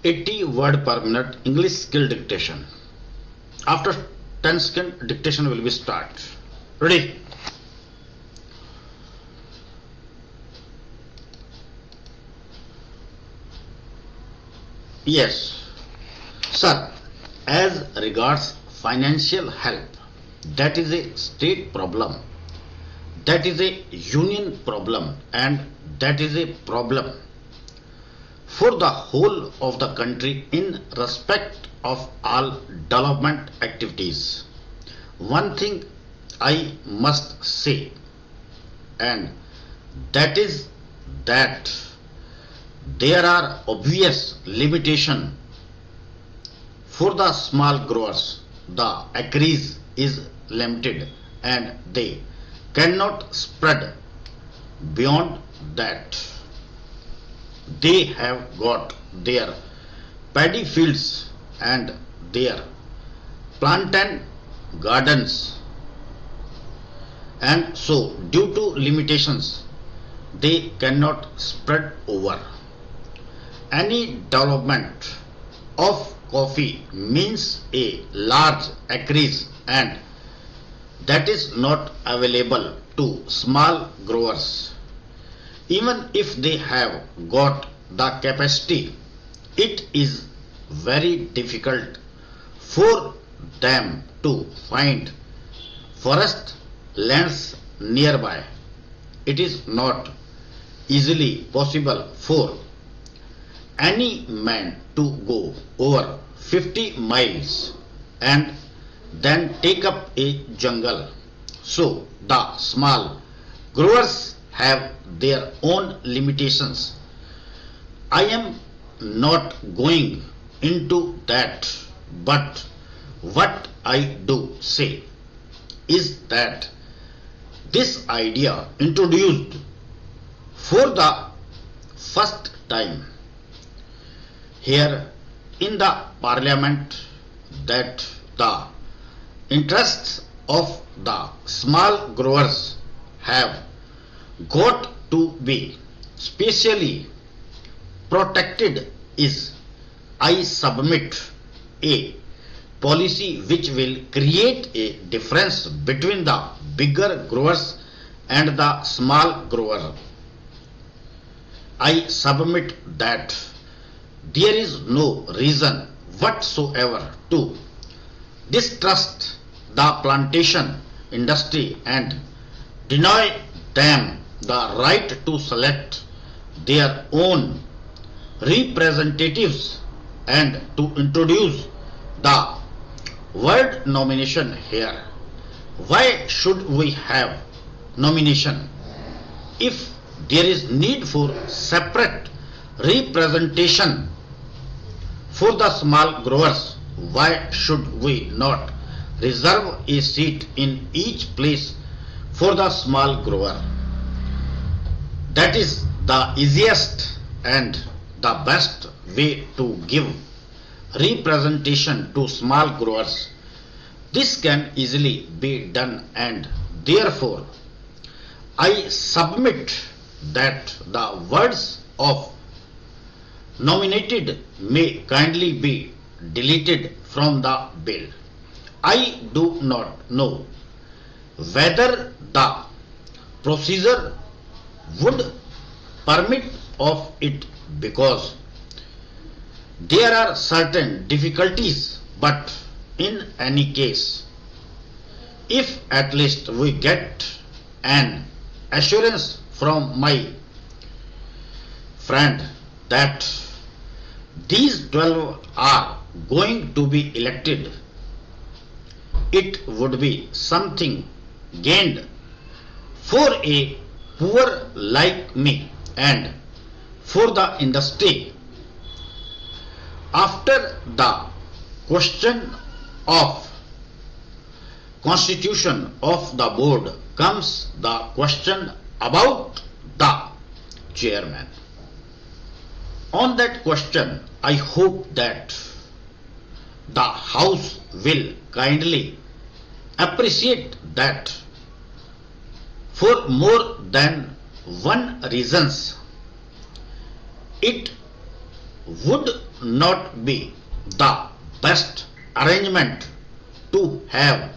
80 word per minute English skill dictation. After 10 second dictation will be start. Ready? Yes. Sir, as regards financial help, that is a state problem, that is a union problem, and that is a problem for the whole of the country in respect of all development activities. One thing I must say, and that is that there are obvious limitations for the small growers. The acreage is limited and they cannot spread beyond that. They have got their paddy fields and their plantain gardens, and so due to limitations they cannot spread over. Any development of coffee means a large acreage, and that is not available to small growers. Even if they have got the capacity, it is very difficult for them to find forest lands nearby. It is not easily possible for any man to go over 50 miles and then take up a jungle. So the small growers have their own limitations. I am not going into that, but what I do say is that this idea introduced for the first time here in the parliament, that the interests of the small growers have got to be specially protected, is, I submit, a policy which will create a difference between the bigger growers and the small grower. I submit that there is no reason whatsoever to distrust the plantation industry and deny them the right to select their own representatives and to introduce the word nomination here. Why should we have nomination? If there is need for separate representation for the small growers, why should we not reserve a seat in each place for the small grower? That is the easiest and the best way to give representation to small growers. This can easily be done, and therefore I submit that the words of nominated may kindly be deleted from the bill. I do not know whether the procedure would permit of it, because there are certain difficulties, but in any case, if at least we get an assurance from my friend that these 12 are going to be elected, it would be something gained for a poor like me and for the industry. After the question of constitution of the board comes the question about the chairman. On that question, I hope that the House will kindly appreciate that for more than one reasons it would not be the best arrangement to have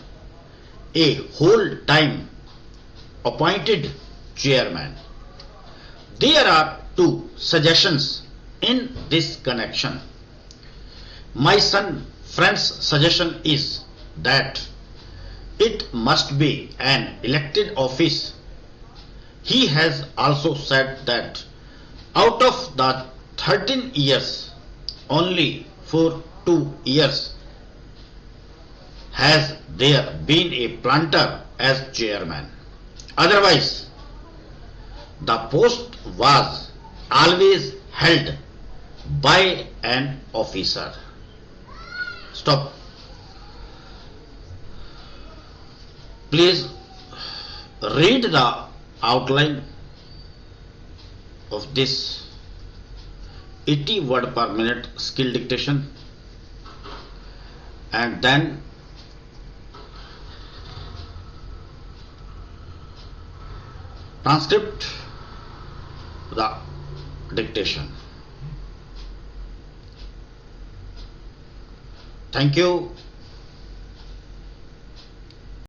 a whole time appointed chairman? There are two suggestions in this connection. My son friend's suggestion is that it must be an elected office. He has also said that out of the 13 years, only for 2 years has there been a planter as chairman. Otherwise, the post was always held by an officer. Stop. Please read the outline of this 80 word per minute skill dictation and then transcript the dictation. Thank you.